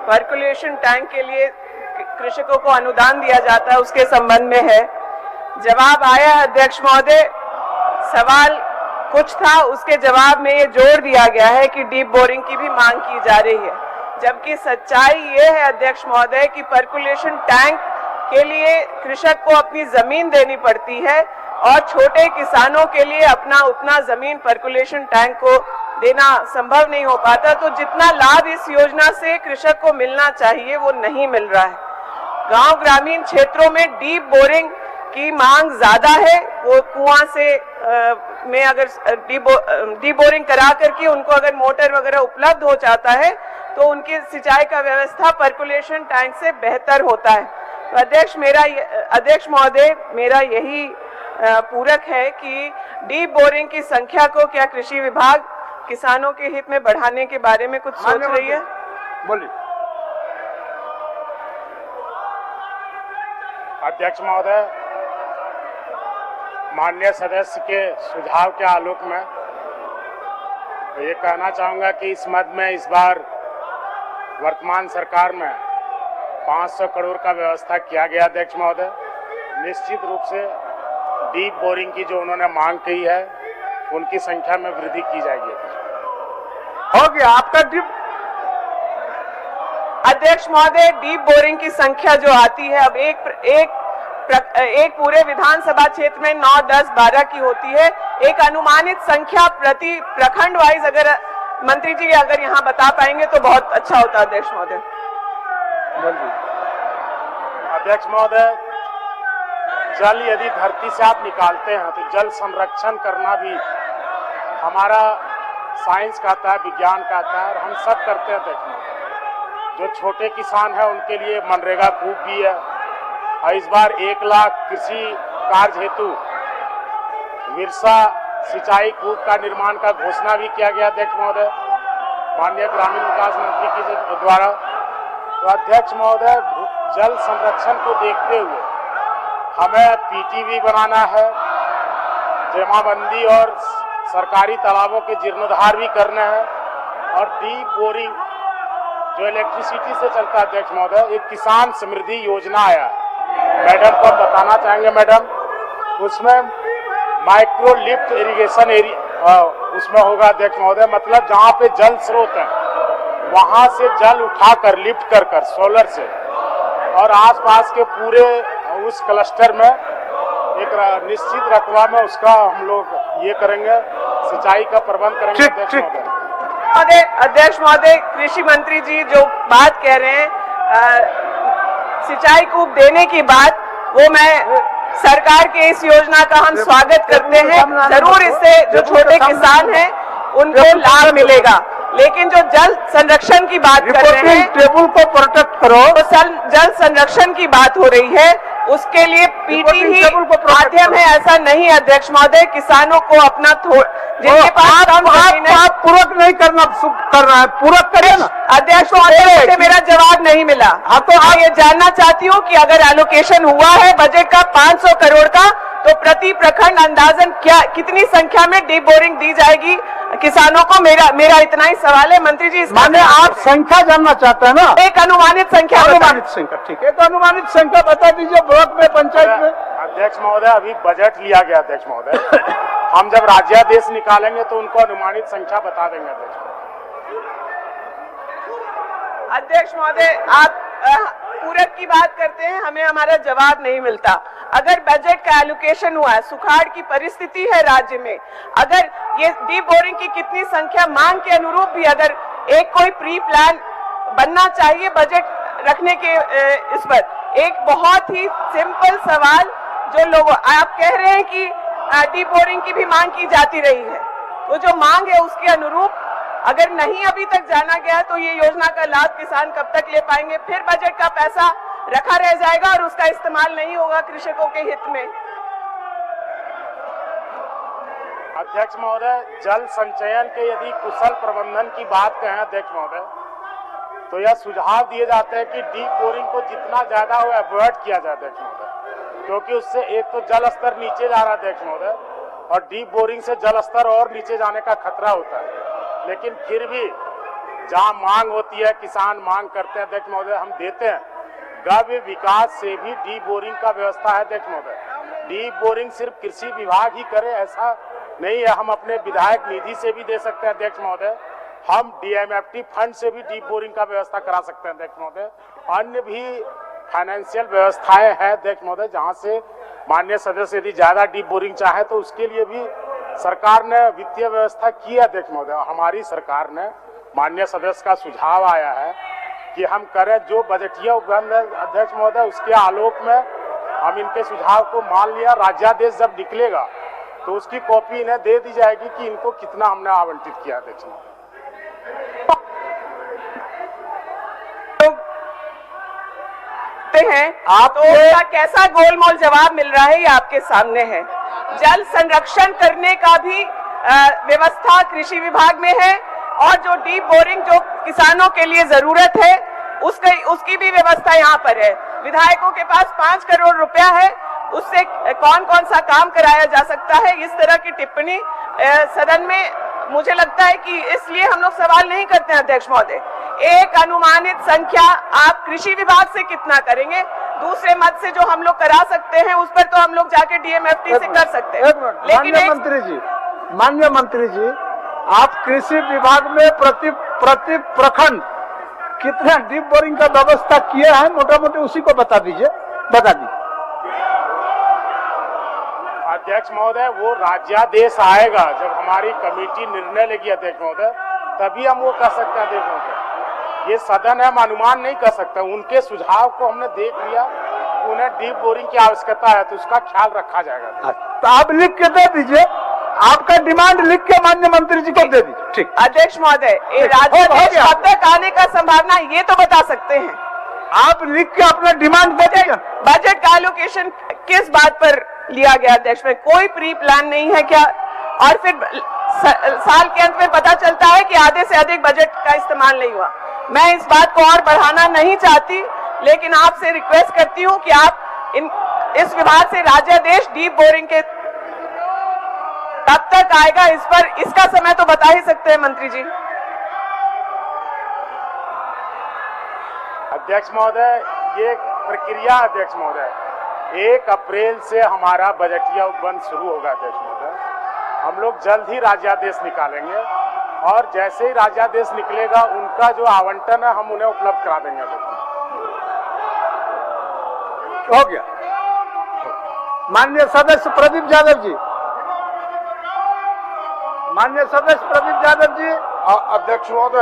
Percolation tank के लिए कृषकों को अनुदान दिया जाता है उसके संबंध में है। जवाब आया अध्यक्ष महोदय, सवाल कुछ था, उसके जवाब में ये जोड़ दिया गया है कि डीप बोरिंग की भी मांग की जा रही है, जबकि सच्चाई ये है अध्यक्ष महोदय कि पर्कुलेशन टैंक के लिए कृषक को अपनी जमीन देनी पड़ती है और छोटे किसानों के लिए अपना उतना जमीन पर्कुलेशन टैंक को देना संभव नहीं हो पाता। तो जितना लाभ इस योजना से कृषक को मिलना चाहिए वो नहीं मिल रहा है। गांव ग्रामीण क्षेत्रों में डीप बोरिंग की मांग ज्यादा है। वो कुआं से में अगर डीप बोरिंग करा करके उनको अगर मोटर वगैरह उपलब्ध हो जाता है तो उनकी सिंचाई का व्यवस्था पर्कुलेशन टैंक से बेहतर होता है। तो अध्यक्ष महोदय, मेरा यही पूरक है कि डीप बोरिंग की संख्या को क्या कृषि विभाग किसानों के हित में बढ़ाने के बारे में कुछ सोच रही है? बोलिए। अध्यक्ष महोदय, माननीय सदस्य के सुझाव के आलोक में ये कहना चाहूंगा कि इस मद में इस बार वर्तमान सरकार में 500 करोड़ का व्यवस्था किया गया। अध्यक्ष महोदय, निश्चित रूप से डीप बोरिंग की जो उन्होंने मांग की है उनकी संख्या में वृद्धि की जाएगी। हो गया आपका डीप। अध्यक्ष महोदय, डीप बोरिंग की संख्या जो आती है अब एक पूरे विधानसभा क्षेत्र में 9, 10, 12 की होती है। एक अनुमानित संख्या प्रति प्रखंड वाइज अगर मंत्री जी अगर यहाँ बता पाएंगे तो बहुत अच्छा होता। अध्यक्ष महोदय। अध्यक्ष महोदय, जल यदि धरती से आप निकालते हैं तो जल संरक्षण करना भी हमारा साइंस कहता है, विज्ञान कहता है और हम सब करते हैं। अध्यक्ष महोदय, जो छोटे किसान हैं उनके लिए मनरेगा कूप भी है और इस बार 1 लाख कृषि कार्य हेतु विरसा सिंचाई कूप का निर्माण का घोषणा भी किया गया। अध्यक्ष महोदय, माननीय ग्रामीण विकास मंत्री के द्वारा। तो अध्यक्ष महोदय, जल संरक्षण को देखते हुए हमें पीटीवी बनाना है, जमाबंदी और सरकारी तालाबों के जीर्णोद्धार भी करना है और डीप बोरिंग जो इलेक्ट्रिसिटी से चलता है। अध्यक्ष महोदय, एक किसान समृद्धि योजना आया है, मैडम को हम बताना चाहेंगे। मैडम, उसमें माइक्रो लिफ्ट इरिगेशन एरिया उसमें होगा। अध्यक्ष महोदय, मतलब जहाँ पे जल स्रोत है वहाँ से जल उठाकर लिफ्ट कर सोलर से और आसपास के पूरे उस क्लस्टर में एक निश्चित रकबा में उसका हम लोग ये करेंगे, सिंचाई का प्रबंध करेंगे। अध्यक्ष महोदय, कृषि मंत्री जी जो बात कह रहे हैं सिंचाई कूप देने की बात, वो मैं सरकार के इस योजना का हम स्वागत करते हैं। जरूर इससे जो छोटे किसान हैं उनको लाभ मिलेगा, लेकिन जो जल संरक्षण की बात कर रहे हैं, टेबल को प्रोटेक्ट करो, तो जल संरक्षण की बात हो रही है, उसके लिए पीटी ही माध्यम है ऐसा नहीं। अध्यक्ष महोदय, किसानों को अपना जिनके पास आप पूरक नहीं करना कर रहा है, पूरक करिए ना। अध्यक्ष महोदय, मेरा जवाब नहीं मिला। हाँ, तो मैं ये जानना चाहती हूँ कि अगर एलोकेशन हुआ है बजट का 500 करोड़ का, तो प्रति प्रखंड अंदाजन कितनी संख्या में डीप बोरिंग दी जाएगी किसानों को? मेरा इतना ही सवाल है मंत्री जी। माने आप संख्या जानना चाहते हैं ना? एक अनुमानित संख्या। अनुमानित संख्या, ठीक है, एक अनुमानित संख्या बता दीजिए ब्लॉक में, पंचायत में। अध्यक्ष महोदय, अभी बजट लिया गया। अध्यक्ष महोदय, हम जब राज्यादेश निकालेंगे तो उनको अनुमानित संख्या बता देंगे। अध्यक्ष महोदय, आप पूरक की बात करते हैं, हमें हमारा जवाब नहीं मिलता। अगर बजट का एलोकेशन हुआ है, सुखाड़ की परिस्थिति है राज्य में, अगर ये डीप बोरिंग की कितनी संख्या मांग के अनुरूप भी अगर एक कोई प्री प्लान बनना चाहिए बजट रखने के इस पर। एक बहुत ही सिंपल सवाल, जो लोग आप कह रहे हैं कि डीप बोरिंग की भी मांग की जाती रही है, वो जो मांग है उसके अनुरूप अगर नहीं अभी तक जाना गया तो ये योजना का लाभ किसान कब तक ले पाएंगे? फिर बजट का पैसा रखा रह जाएगा और उसका इस्तेमाल नहीं होगा कृषकों के हित में। अध्यक्ष महोदय, जल संचयन के यदि कुशल प्रबंधन की बात कहें अध्यक्ष महोदय, तो यह सुझाव दिए जाते हैं कि डीप बोरिंग को जितना ज्यादा हो अवॉइड किया जाए। अध्यक्ष महोदय, क्योंकि उससे एक तो जल स्तर नीचे जा रहा है अध्यक्ष महोदय, और डीप बोरिंग से जल स्तर और नीचे जाने का खतरा होता है। लेकिन फिर भी जहां मांग होती है, किसान मांग करते हैं अध्यक्ष महोदय, हम देते हैं। गव्य विकास से भी डीप बोरिंग का व्यवस्था है अध्यक्ष महोदय। डीप बोरिंग सिर्फ कृषि विभाग ही करे ऐसा नहीं है, हम अपने विधायक निधि से भी दे सकते हैं अध्यक्ष महोदय। हम DMFT फंड से भी डीप बोरिंग का व्यवस्था करा सकते हैं अध्यक्ष महोदय। अन्य भी फाइनेंशियल व्यवस्थाएं हैं अध्यक्ष महोदय, जहां से माननीय सदस्य यदि ज्यादा डीप बोरिंग चाहे तो उसके लिए भी सरकार ने वित्तीय व्यवस्था की है अध्यक्ष महोदय। हमारी सरकार ने, माननीय सदस्य का सुझाव आया है कि हम करें, जो बजटीय उपबंध अध्यक्ष महोदय उसके आलोक में हम इनके सुझाव को मान लिया। राज्यादेश जब निकलेगा तो उसकी कॉपी इन्हें दे दी जाएगी कि इनको कितना हमने आवंटित किया अध्यक्ष महोदय। हैं तो उसका कैसा गोलमोल जवाब मिल रहा है ये आपके सामने है। जल संरक्षण करने का भी व्यवस्था कृषि विभाग में है और जो डीप बोरिंग जो किसानों के लिए जरूरत है उसकी भी व्यवस्था यहाँ पर है। विधायकों के पास 5 करोड़ रुपया है, उससे कौन कौन सा काम कराया जा सकता है, इस तरह की टिप्पणी सदन में मुझे लगता है कि इसलिए हम लोग सवाल नहीं करते हैं अध्यक्ष महोदय। एक अनुमानित संख्या आप कृषि विभाग से कितना करेंगे, दूसरे मत से जो हम लोग करा सकते हैं उस पर तो हम लोग जाके DMFT से कर सकते हैं। लेकिन माननीय मंत्री जी, आप कृषि विभाग में प्रति प्रखंड कितना डीप बोरिंग का व्यवस्था किए हैं, मोटा मोटी उसी को बता दीजिए। अध्यक्ष महोदय, वो राज्यादेश आएगा जब हमारी कमेटी निर्णय लेगी अध्यक्ष महोदय, तभी हम वो कर सकते हैं अध्यक्ष महोदय। ये सदन है, हम अनुमान नहीं कर सकते। उनके सुझाव को हमने देख लिया, उन्हें डीप बोरिंग की आवश्यकता है तो उसका ख्याल रखा जाएगा। तो आप लिख के दे दीजिए, आपका डिमांड लिख के माननीय मंत्री जी को दे दीजिए। ठीक अध्यक्ष महोदय, राज्यादेश कब तक आने का संभावना ये तो बता सकते हैं? आप लिख के अपना डिमांड दे दीजिए। बजट का एलोकेशन किस बात पर लिया गया अध्यक्ष में? कोई प्री प्लान नहीं है क्या? और फिर साल के अंत में पता चलता है कि आधे से अधिक बजट का इस्तेमाल नहीं हुआ। मैं इस बात को और बढ़ाना नहीं चाहती, लेकिन आपसे रिक्वेस्ट करती हूं कि आप इस विभाग से राज्यादेश डीप बोरिंग के कब तक आएगा, इस पर इसका समय तो बता ही सकते हैं मंत्री जी। अध्यक्ष महोदय, ये प्रक्रिया अध्यक्ष महोदय 1 अप्रैल से हमारा बजटीय उपबंध शुरू होगा अध्यक्ष महोदय। हम लोग जल्द ही राज्यादेश निकालेंगे और जैसे ही राज्यादेश निकलेगा उनका जो आवंटन है हम उन्हें उपलब्ध करा देंगे। हो गया। माननीय सदस्य प्रदीप यादव जी, माननीय सदस्य प्रदीप यादव जी। अध्यक्ष महोदय,